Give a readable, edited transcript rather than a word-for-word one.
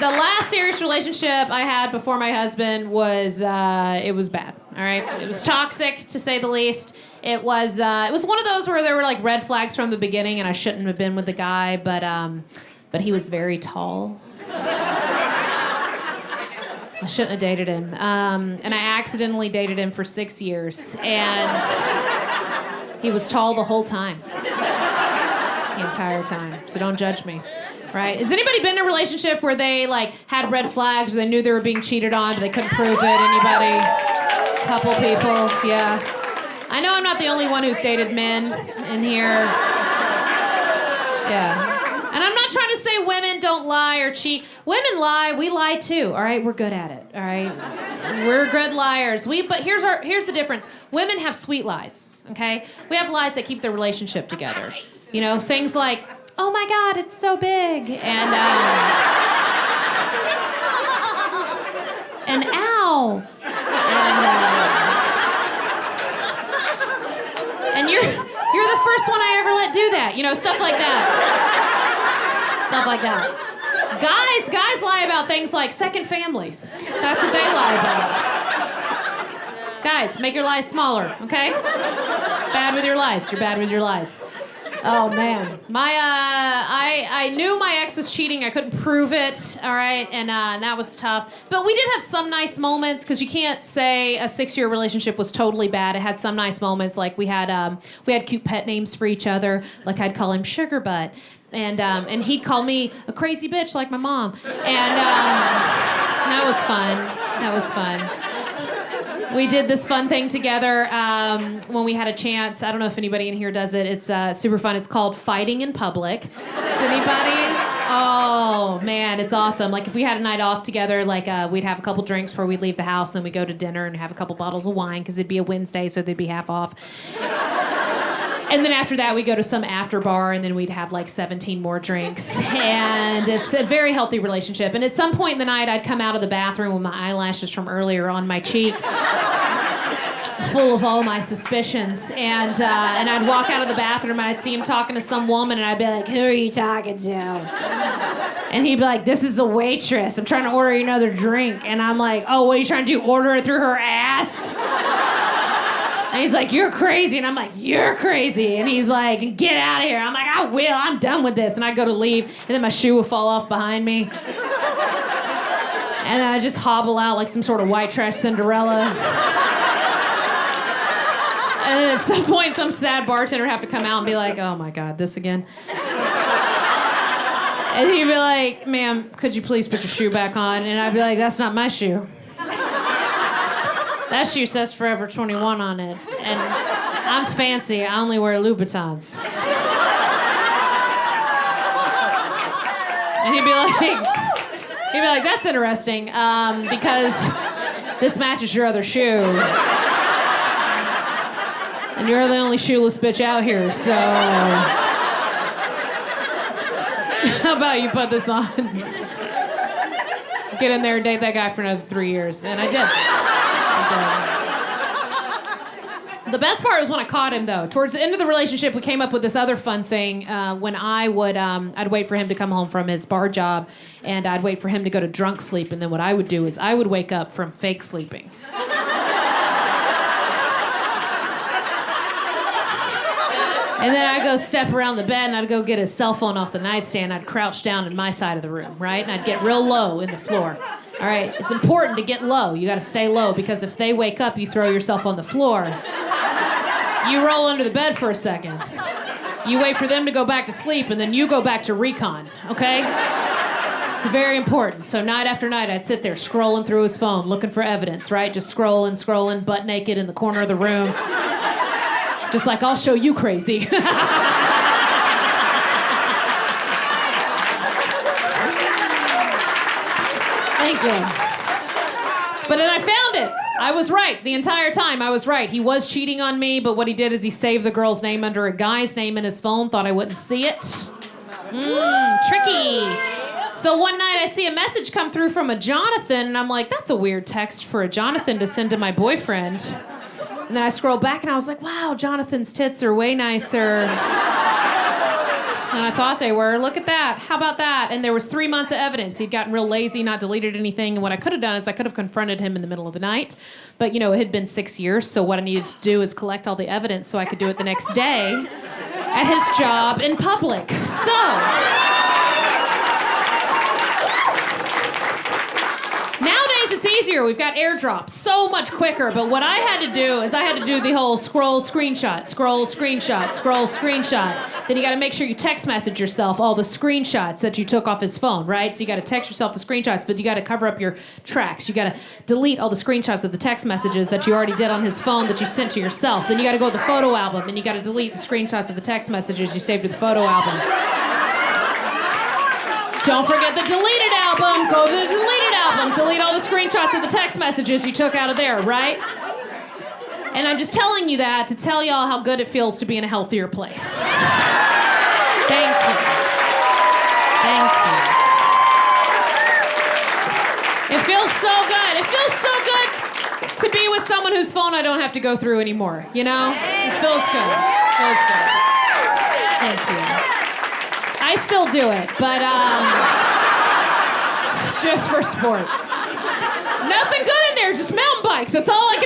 The last serious relationship I had before my husband was, it was bad, all right? It was toxic, to say the least. It was one of those where there were, like, red flags from the beginning, and I shouldn't have been with the guy, but he was very tall. I shouldn't have dated him. And I accidentally dated him for 6 years, and he was tall the whole time. The entire time, so don't judge me. Right? Has anybody been in a relationship where they like had red flags or they knew they were being cheated on, but they couldn't prove it? Anybody? Couple people? Yeah. I know I'm not the only one who's dated men in here. Yeah. And I'm not trying to say women don't lie or cheat. Women lie. We lie too. All right? We're good at it. All right? We're good liars. But here's the difference. Women have sweet lies. Okay? We have lies that keep the relationship together. You know, things like, oh my God, it's so big. And ow. And you're the first one I ever let do that. You know, stuff like that. Stuff like that. Guys lie about things like second families. That's what they lie about. Guys, make your lies smaller, okay? Bad with your lies. You're bad with your lies. Oh man, I knew my ex was cheating. I couldn't prove it. All right, and that was tough. But we did have some nice moments because you can't say a 6-year relationship was totally bad. It had some nice moments, like we had cute pet names for each other. Like I'd call him Sugar Butt, and he'd call me a crazy bitch like my mom, and that was fun. That was fun. We did this fun thing together when we had a chance. I don't know if anybody in here does it. It's super fun. It's called Fighting in Public. Does anybody? Oh, man, it's awesome. Like, if we had a night off together, like, we'd have a couple drinks before we'd leave the house, then we'd go to dinner and have a couple bottles of wine, because it'd be a Wednesday, so they'd be half off. And then after that, we'd go to some after bar, and then we'd have like 17 more drinks. And it's a very healthy relationship. And at some point in the night, I'd come out of the bathroom with my eyelashes from earlier on my cheek, full of all my suspicions. And I'd walk out of the bathroom, and I'd see him talking to some woman, and I'd be like, who are you talking to? And he'd be like, this is a waitress. I'm trying to order you another drink. And I'm like, oh, what are you trying to do, order it through her ass? And he's like, you're crazy. And I'm like, you're crazy. And he's like, get out of here. I'm like, I will. I'm done with this. And I'd go to leave, and then my shoe would fall off behind me. And then I'd just hobble out like some sort of white trash Cinderella. And then at some point, some sad bartender would have to come out and be like, oh my God, this again? And he'd be like, ma'am, could you please put your shoe back on? And I'd be like, that's not my shoe. That shoe says Forever 21 on it. And I'm fancy. I only wear Louboutins. And he'd be like, that's interesting, because this matches your other shoe. And you're the only shoeless bitch out here, so how about you put this on? Get in there and date that guy for another 3 years. And I did. The best part was when I caught him, though. Towards the end of the relationship, we came up with this other fun thing. When I'd wait for him to come home from his bar job, and I'd wait for him to go to drunk sleep, and then what I would do is I would wake up from fake sleeping. And then I'd go step around the bed, and I'd go get his cell phone off the nightstand. I'd crouch down in my side of the room, right? And I'd get real low in the floor. All right, it's important to get low. You got to stay low, because if they wake up, you throw yourself on the floor. You roll under the bed for a second. You wait for them to go back to sleep, and then you go back to recon, okay? It's very important. So night after night, I'd sit there scrolling through his phone, looking for evidence, right? Just scrolling, butt naked in the corner of the room. Just like, I'll show you crazy. Thank you. But then I found it. I was right the entire time. I was right. He was cheating on me, but what he did is he saved the girl's name under a guy's name in his phone, thought I wouldn't see it. Tricky. So one night I see a message come through from a Jonathan, and I'm like, that's a weird text for a Jonathan to send to my boyfriend. And then I scrolled back, and I was like, wow, Jonathan's tits are way nicer And I thought they were. Look at that. How about that? And there was 3 months of evidence. He'd gotten real lazy, not deleted anything. And what I could have done is I could have confronted him in the middle of the night. But, it had been 6 years. So what I needed to do is collect all the evidence so I could do it the next day at his job in public. Nowadays, it's easier. We've got airdrops so much quicker. But what I had to do is I had to do the whole scroll, screenshot. Then you got to make sure you text message yourself all the screenshots that you took off his phone, right? So you got to text yourself the screenshots, but you got to cover up your tracks. You got to delete all the screenshots of the text messages that you already did on his phone that you sent to yourself. Then you got to go to the photo album, and you got to delete the screenshots of the text messages you saved to the photo album. Don't forget the deleted album. Go to the deleted album. Delete all the screenshots of the text messages you took out of there, right? And I'm just telling you that to tell y'all how good it feels to be in a healthier place. Thank you. Thank you. It feels so good. It feels so good to be with someone whose phone I don't have to go through anymore, It feels good. It feels good. Thank you. I still do it, but it's just for sport. Nothing good in there, just mountain bikes. That's all I